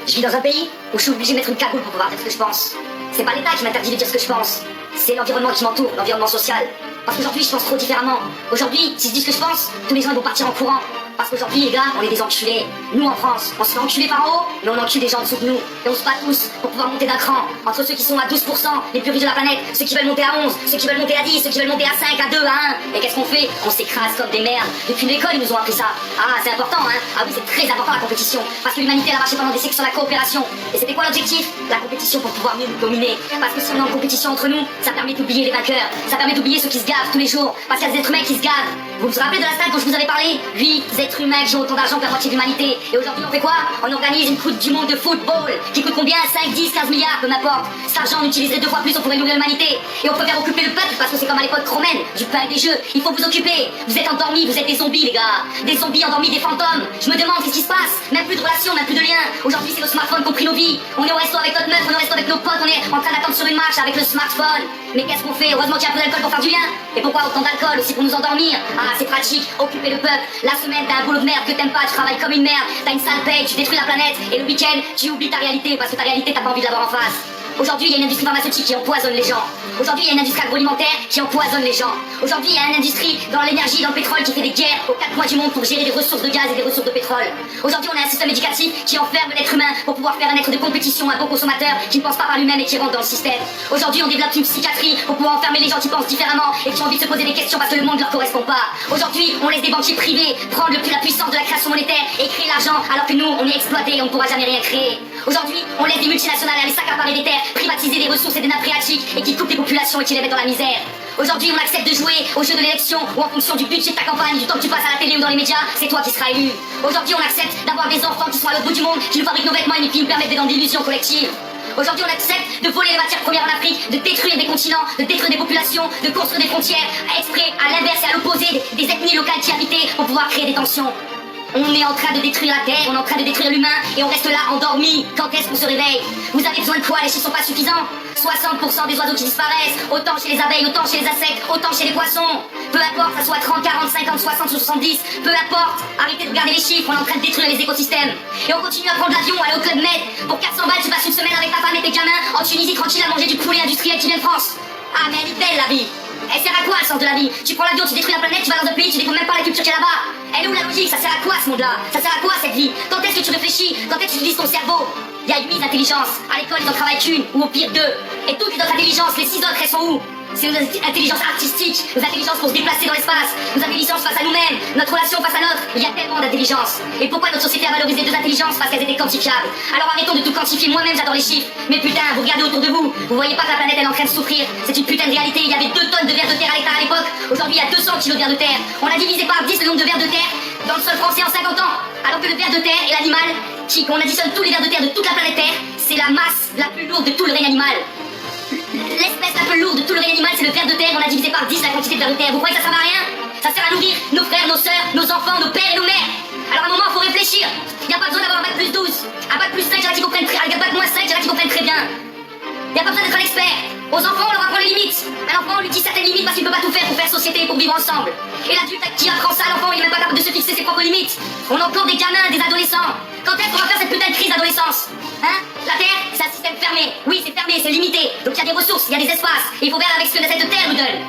Je vis dans un pays où je suis obligé de mettre une cagoule pour pouvoir dire ce que je pense. C'est pas l'État qui m'interdit de dire ce que je pense. C'est l'environnement qui m'entoure, l'environnement social. Parce qu'aujourd'hui, je pense trop différemment. Aujourd'hui, si je dis ce que je pense, tous les gens vont partir en courant. Parce qu'aujourd'hui, les gars, on est des enculés. Nous, en France, on se fait enculer par en haut, mais on encule les gens en dessous de nous. Et on se bat tous pour pouvoir monter d'un cran. Entre ceux qui sont à 12%, les plus riches de la planète, ceux qui veulent monter à 11, ceux qui veulent monter à 10, ceux qui veulent monter à 5, à 2, à 1. Et qu'est-ce qu'on fait? On s'écrase comme des merdes. Depuis l'école, ils nous ont appris ça. Ah, c'est important, hein? Ah oui, c'est très important la compétition. Parce que l'humanité a marché pendant des siècles sur la coopération. Et c'était quoi l'objectif? La compétition pour pouvoir mieux nous dominer. Parce que si on est en compétition entre nous, ça permet d'oublier les vainqueurs. Ça permet d'oublier ceux qui se gavent tous les jours. Parce qu'il y a des êtres humains qui se gavent. Vous vous rappelez de la stat dont je vous avais parlé? 8 êtres humains qui ont autant d'argent que la moitié de l'humanité. Et aujourd'hui, on fait quoi? On organise une coupe du monde de football qui coûte combien? 5, 10, 15 milliards, peu m'importe. Cet argent, on utiliserait 2 fois plus, on pourrait nourrir l'humanité. Et on peut faire occuper le peuple parce que c'est comme à l'époque romaine, du pain et des jeux. Il faut vous occuper. Vous êtes endormis, vous êtes des zombies, les gars. Des zombies endormis, des fantômes. Je me demande qu'est-ce qui se passe. Même plus de relations, même plus de liens. Aujourd'hui, c'est le smartphone qui ont pris nos vies. On est au resto avec notre meuf, on est au resto avec nos potes, on est en train d'attendre sur une marche avec le smartphone. Mais qu'est-ce qu'on fait? Heureusement qu'il y a un peu d'alcool pour faire du bien. Et pourquoi autant d'alcool? Aussi pour nous endormir. Ah, c'est pratique. Occuper le peuple. La semaine, t'as un boulot de merde que t'aimes pas, tu travailles comme une merde. T'as une sale paye, tu détruis la planète. Et le week-end, tu oublies ta réalité parce que ta réalité, t'as pas envie de l'avoir en face. Aujourd'hui, il y a une industrie pharmaceutique qui empoisonne les gens. Aujourd'hui, il y a une industrie agroalimentaire qui empoisonne les gens. Aujourd'hui, il y a une industrie dans l'énergie, dans le pétrole qui fait des guerres aux 4 coins du monde pour gérer des ressources de gaz et des ressources de pétrole. Aujourd'hui, on a un système éducatif qui enferme l'être humain pour pouvoir faire un être de compétition, un bon consommateur qui ne pense pas par lui-même et qui rentre dans le système. Aujourd'hui, on développe une psychiatrie pour pouvoir enfermer les gens qui pensent différemment et qui ont envie de se poser des questions parce que le monde ne leur correspond pas. Aujourd'hui, on laisse des banquiers privés prendre la puissance de la création monétaire et créer l'argent alors que nous, on est exploités et on ne pourra jamais rien créer. Aujourd'hui, on laisse des multinationales aller s'accaparer des terres, privatiser des ressources et des nappes phréatiques et qui coupent les populations et qui les mettent dans la misère. Aujourd'hui, on accepte de jouer au jeu de l'élection où en fonction du budget de ta campagne, du temps que tu passes à la télé ou dans les médias, c'est toi qui seras élu. Aujourd'hui, on accepte d'avoir des enfants qui sont à l'autre bout du monde, qui nous fabriquent nos vêtements et qui nous permettent d'être dans l'illusion collective. Aujourd'hui, on accepte de voler les matières premières en Afrique, de détruire des continents, de détruire des populations, de construire des frontières, exprès, à l'inverse et à l'opposé des ethnies locales qui habitaient pour pouvoir créer des tensions. On est en train de détruire la Terre, on est en train de détruire l'humain et on reste là endormi. Quand est-ce qu'on se réveille? Vous avez besoin de quoi? Les chiffres sont pas suffisants. 60% des oiseaux qui disparaissent, autant chez les abeilles, autant chez les insectes, autant chez les poissons. Peu importe, ça soit 30, 40, 50, 60 ou 70, peu importe. Arrêtez de regarder les chiffres, on est en train de détruire les écosystèmes. Et on continue à prendre l'avion, aller au Club Med. Pour 400 balles, tu passes une semaine avec ta femme et tes gamins en Tunisie tranquille à manger du poulet industriel qui vient de France. Ah mais elle est belle la vie. Elle sert à quoi le sens de la vie? Tu prends l'avion, tu détruis la planète, tu vas dans un pays, tu découvres même pas la culture qu'il y a là-bas. Elle est où la logique? Ça sert à quoi ce monde-là? Ça sert à quoi cette vie? Quand est-ce que tu réfléchis? Quand est-ce que tu utilises ton cerveau? Il y a 8 intelligences. À l'école, ils en travaillent qu'une, ou au pire 2. Et toutes les autres intelligences, les 6 autres, elles sont où? C'est nos intelligences artistiques, nos intelligences pour se déplacer dans l'espace, nos intelligences face à nous-mêmes, notre relation face à l'autre. Il y a tellement d'intelligence. Et pourquoi notre société a valorisé 2 intelligences? Parce qu'elles étaient quantifiables. Alors arrêtons de tout quantifier. Moi-même, j'adore les chiffres. Mais putain, vous regardez autour de vous. Vous voyez pas que la planète elle est en train de souffrir. C'est une putain de réalité. Il y avait 2 tonnes de vers de terre à l'hectare à l'époque. Aujourd'hui, il y a 200 kilos de vers de terre. On a divisé par 10 le nombre de vers de terre dans le sol français en 50 ans. Alors que le ver de terre est l'animal qu'on additionne tous les vers de terre de toute la planète Terre, c'est la masse la plus lourde de tout le règne animal. L'espèce la plus lourde de tout le règne animal, c'est le ver de terre. On a divisé par 10 la quantité de vers de terre. Vous croyez que ça sert à rien? Ça sert à nourrir nos frères, nos sœurs, nos enfants, nos pères et nos mères. Alors à un moment, faut réfléchir. Il n'y a pas besoin d'avoir un bac plus 12. Un bac plus 5, il y en a qui comprennent très bien. Un bac moins 5, il y en a qui comprennent très bien. Il n'y a pas besoin d'être un expert. Aux enfants, on leur apprend les limites. Un enfant, on lui dit certaines limites parce qu'il ne peut pas tout faire pour faire société et pour vivre ensemble. Et l'adulte qui apprend ça, l'enfant, il n'est même pas capable de se fixer ses propres limites. On encore des gamins, des adolescents. Quand est-ce qu'on va faire cette putain de crise d'adolescence? Hein? La Terre, c'est un système fermé. Oui, c'est fermé, c'est limité. Donc il y a des ressources, il y a des espaces. Et il faut faire avec ce que cette Terre nous donne.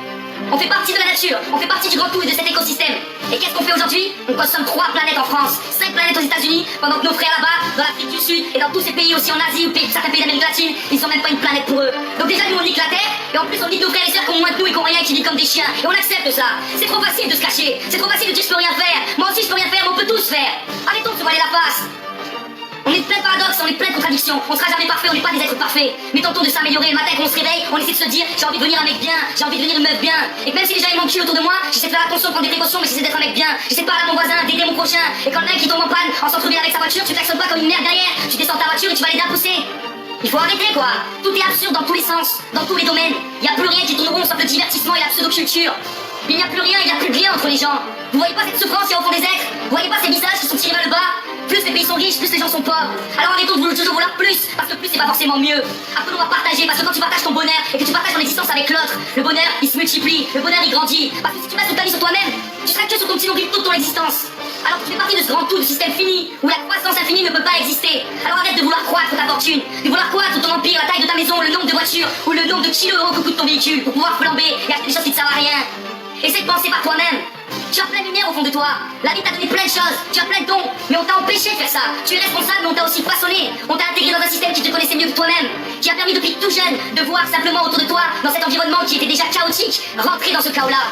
On fait partie de la nature, on fait partie du grand tout et de cet écosystème. Et qu'est-ce qu'on fait aujourd'hui? On consomme 3 planètes en France, 5 planètes aux États-Unis, pendant que nos frères là-bas, dans l'Afrique du Sud et dans tous ces pays aussi en Asie ou certains pays d'Amérique latine, ils sont même pas une planète pour eux. Donc déjà nous on nique la Terre, et en plus on nique nos frères et sœurs qui ont moins que nous et qui ont rien et qui vivent comme des chiens. Et on accepte ça. C'est trop facile de se cacher, c'est trop facile de dire je peux rien faire. Moi aussi je peux rien faire, mais on peut tous faire. Arrêtons de se voiler la face. On est plein de paradoxes, on est plein de contradictions. On sera jamais parfait, on n'est pas des êtres parfaits. Mais tentons de s'améliorer. Le matin, quand on se réveille, on essaie de se dire j'ai envie de devenir un mec bien, j'ai envie de devenir une meuf bien. Et que même si les gens ils m'enculent autour de moi, j'essaie de faire attention, de prendre des précautions, mais j'essaie d'être un mec bien. J'essaie de parler à mon voisin, d'aider mon prochain. Et quand le mec qui tombe en panne en s'entrevient avec sa voiture, tu klaxonnes pas comme une merde derrière. Tu descends ta voiture et tu vas l'aider à pousser. Il faut arrêter quoi. Tout est absurde dans tous les sens, dans tous les domaines. Il n'y a plus rien qui tourne rond sauf le divertissement et la pseudo-culture. Il n'y a plus rien, il n'y a plus de lien entre les gens. Vous voyez pas cette souffrance qu'il y a au fond des êtres? Vous voyez pas ces visages qui sont tirés vers le bas? Plus les pays sont riches, plus les gens sont pauvres. Alors arrêtons de toujours vouloir plus, parce que plus c'est pas forcément mieux. Apprenons à partager, parce que quand tu partages ton bonheur et que tu partages ton existence avec l'autre, le bonheur il se multiplie, le bonheur il grandit. Parce que si tu passes toute ta vie sur toi-même, tu seras que sur ton petit nombril toute ton existence. Alors tu fais partie de ce grand tout, de système fini, où la croissance infinie ne peut pas exister. Alors arrête de vouloir croire fortune. De vouloir quoi? Tout ton empire, la taille de ta maison, le nombre de voitures ou le nombre de kilos euros que coûte ton véhicule pour pouvoir flamber et acheter des choses qui ne servent à rien. Essaie de penser par toi-même. Tu as plein de lumière au fond de toi. La vie t'a donné plein de choses. Tu as plein de dons. Mais on t'a empêché de faire ça. Tu es responsable, mais on t'a aussi façonné. On t'a intégré dans un système qui te connaissait mieux que toi-même. Qui a permis depuis tout jeune de voir simplement autour de toi, dans cet environnement qui était déjà chaotique, rentrer dans ce chaos-là.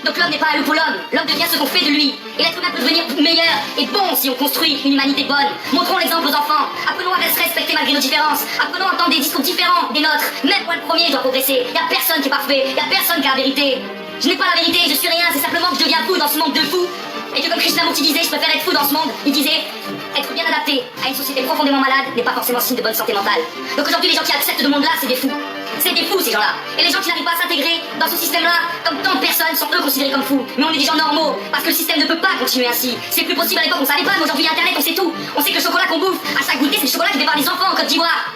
Donc l'homme n'est pas un loup pour l'homme. L'homme devient ce qu'on fait de lui. Et l'être humain peut devenir meilleur et bon si on construit une humanité bonne. Montrons l'exemple aux enfants. Apprenons à se respecter malgré nos différences. Apprenons à entendre des discours différents des nôtres. Même moi le premier, je dois progresser. Y a personne qui est parfait. Y a personne qui a la vérité. Je n'ai pas la vérité, je suis rien, c'est simplement que je deviens fou dans ce monde de fous. Et que comme Krishnamurti disait, je préfère être fou dans ce monde, il disait, être bien adapté à une société profondément malade n'est pas forcément signe de bonne santé mentale. Donc aujourd'hui, les gens qui acceptent ce monde-là, c'est des fous. C'est des fous ces gens-là. Et les gens qui n'arrivent pas à s'intégrer dans ce système-là, comme tant de personnes, sont eux considérés comme fous. Mais on est des gens normaux, parce que le système ne peut pas continuer ainsi. C'est plus possible à l'époque, on savait pas, mais aujourd'hui, Internet, on sait tout. On sait que le chocolat qu'on bouffe, à chaque goûter, c'est le chocolat qui fait par les enfants en Côte d'Ivoire.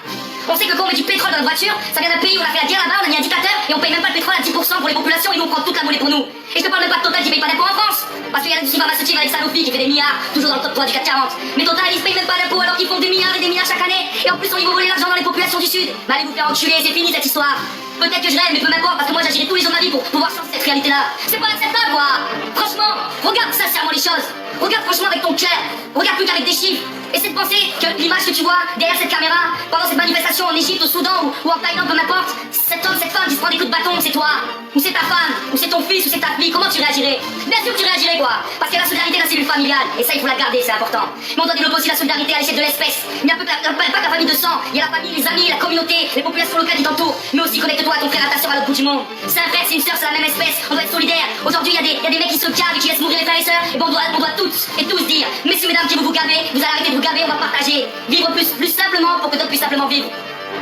On sait que quand on met du pétrole dans notre voiture, ça vient d'un pays où on a fait la guerre là-bas, on a mis un dictateur et on paye même pas le pétrole à 10% pour les populations, ils vont prendre toute la monnaie pour nous. Et je te parle même pas de Total qui paye pas d'impôts en France, parce qu'il y a l'industrie pharmaceutique avec Sanofi qui fait des milliards, toujours dans le top 3 du CAC 40. Mais Total ils se payent même pas d'impôts alors qu'ils font des milliards et des milliards chaque année, et en plus on y va voler l'argent dans les populations du Sud. Mais allez vous faire enculer, c'est fini cette histoire. Peut-être que je rêve, mais peu m'importe, parce que moi j'agirai tous les jours de ma vie pour pouvoir changer cette réalité-là. C'est pas acceptable, quoi. Franchement, regarde sincèrement les choses. Regarde franchement avec ton cœur. Regarde plus qu'avec des chiffres. Essaie de penser que l'image que tu vois derrière cette caméra, pendant cette manifestation en Égypte, au Soudan ou en Thaïlande, peu m'importe, cet homme, cette femme qui se prend des coups de bâton, c'est toi. Ou c'est ta femme, ou c'est ton fils, ou c'est ta fille. Comment tu réagirais? Bien sûr que tu réagirais, quoi. Parce qu'il y a la solidarité de la cellule familiale. Et ça, il faut la garder, c'est important. Mais on doit développer aussi la solidarité à l'échelle de l'espèce. Il n'y a pas que la famille de sang. Il y a la famille, les amis, la communauté, les populations locales qui t'entourent. Mais aussi connecte-toi à ton frère, à ta soeur, à l'autre bout du monde. C'est un frère, c'est une soeur, c'est la même espèce. On doit être solidaire. Aujourd'hui, il y a des mecs qui se gavent et qui laissent mourir les frères et sœurs. Et bon, on doit toutes et tous dire, messieurs, mesdames, qui vous gavez, vous allez arrêter de vous gaver, on va partager. Vivre plus simplement pour que d'autres puissent simplement vivre.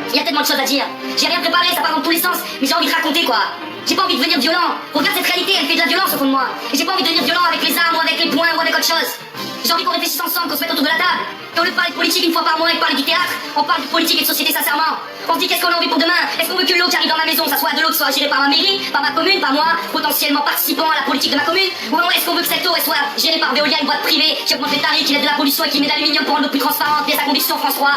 Il y a tellement de choses à dire. J'ai rien préparé, ça part dans tous les sens, mais j'ai envie de raconter, quoi. J'ai pas envie de devenir violent. Regarde cette réalité, elle fait de la violence au fond de moi. Et j'ai pas envie de devenir violent avec les armes ou avec les poings ou avec autre chose. J'ai envie qu'on réfléchisse ensemble, qu'on se mette autour de la table. Et au lieu de parler de politique une fois par mois et de parler du théâtre, on parle de politique et de société sincèrement. On se dit qu'est-ce qu'on a envie pour demain? Est-ce qu'on veut que l'eau qui arrive dans ma maison, ça soit de l'eau qui soit gérée par ma mairie, par ma commune, par moi, potentiellement participant à la politique de ma commune? Ou alors est-ce qu'on veut que cette eau elle soit gérée par Veolia, une boîte privée, qui augmente les tarifs, qui met de la pollution et qui met de l'aluminium pour rendre l'eau plus transparente, pièce à conviction France 3?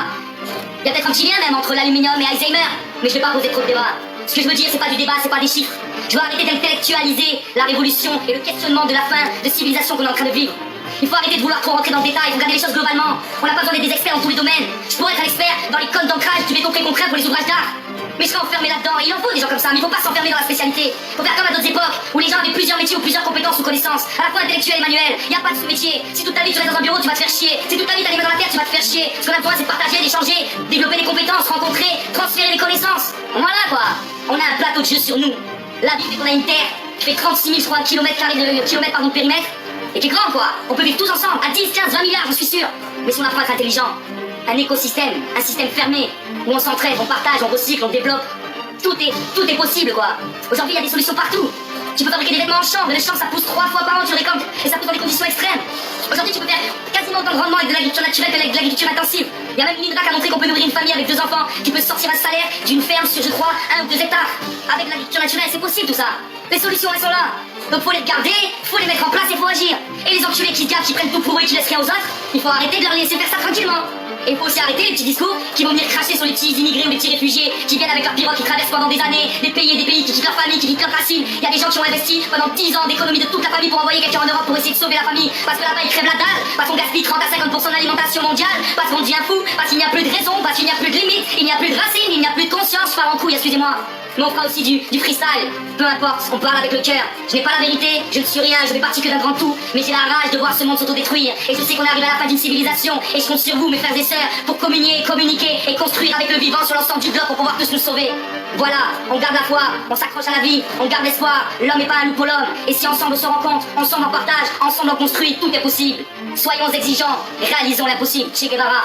Il y a peut-être un petit lien même entre l'aluminium et Alzheimer, mais je vais pas poser trop de débat. Ce que je veux dire, c'est pas du débat, c'est pas des chiffres. Je veux arrêter d'intellectualiser la révolution et le questionnement de la fin de civilisation qu'on est en train de vivre. Il faut arrêter de vouloir trop rentrer dans le détail, il faut regarder les choses globalement. On n'a pas besoin d'être des experts dans tous les domaines. Je pourrais être un expert dans les codes d'ancrage du béton préconcret pour les ouvrages d'art. Mais je serais enfermé là-dedans, et il en faut des gens comme ça, mais il faut pas s'enfermer dans la spécialité. Il faut faire comme à d'autres époques, où les gens avaient plusieurs métiers ou plusieurs compétences ou connaissances, à la fois intellectuelles et manuelles. Il n'y a pas de sous-métier. Si toute ta vie tu restes dans un bureau, tu vas te faire chier. Si toute ta vie t'as les mains dans la terre, tu vas te faire chier. Ce qu'on a besoin, c'est de partager, d'échanger, développer des compétences, rencontrer, transférer des connaissances. Voilà quoi. On a un plateau de jeu sur nous. La vie fait qu'on a une terre qui fait 36 000, je crois, kilomètres de périmètre, et qui est grand quoi. On peut vivre tous ensemble, à 10, 15, 20 milliards, j'en suis sûr. Mais si on apprend à être intelligent, un écosystème, un système fermé, où on s'entraide, on partage, on recycle, on développe, tout est possible quoi. Aujourd'hui il y a des solutions partout. Tu peux fabriquer des vêtements en chambre, le champ ça pousse 3 fois par an, tu récoltes, et ça pousse dans des conditions extrêmes. Aujourd'hui tu peux faire quasiment autant de rendement avec de l'agriculture naturelle qu'avec de l'agriculture intensive. Il y a même une INRA qui a montré qu'on peut nourrir une famille avec 2 enfants, qui peut sortir un salaire d'une ferme sur je crois 1 ou 2 hectares. Avec l'agriculture naturelle, c'est possible tout ça. Les solutions elles sont là. Donc faut les garder, faut les mettre en place et faut agir. Et les enculés qui se gavent, qui prennent tout pour eux et qui laissent rien aux autres, il faut arrêter de leur laisser faire ça tranquillement. Et il faut aussi arrêter les petits discours qui vont venir cracher sur les petits immigrés ou les petits réfugiés qui viennent avec leur pirogue, qui traversent pendant des années des pays et des pays, qui quittent leur famille, qui quittent leurs racines. Il y a des gens qui ont investi pendant 10 ans d'économie de toute la famille pour envoyer quelqu'un en Europe pour essayer de sauver la famille. Parce que là-bas ils crèvent la dalle, parce qu'on gaspille 30 à 50% de l'alimentation mondiale, parce qu'on devient fou, parce qu'il n'y a plus de raison, parce qu'il n'y a plus de limite, il n'y a plus de racines, il n'y a plus de conscience. Je parle en couille, excusez-moi. Mais on fera aussi du freestyle, peu importe, on parle avec le cœur. Je n'ai pas la vérité, je ne suis rien, je fais partie que d'un grand tout. Mais j'ai la rage de voir ce monde s'autodétruire. Et je sais qu'on arrive à la fin d'une civilisation. Et je compte sur vous, mes frères et sœurs, pour communier, communiquer et construire avec le vivant sur l'ensemble du globe pour pouvoir tous nous sauver. Voilà, on garde la foi, on s'accroche à la vie, on garde l'espoir. L'homme n'est pas un loup pour l'homme. Et si ensemble on se rencontre, ensemble on partage, ensemble on construit, tout est possible. Soyons exigeants, réalisons l'impossible. Che Guevara.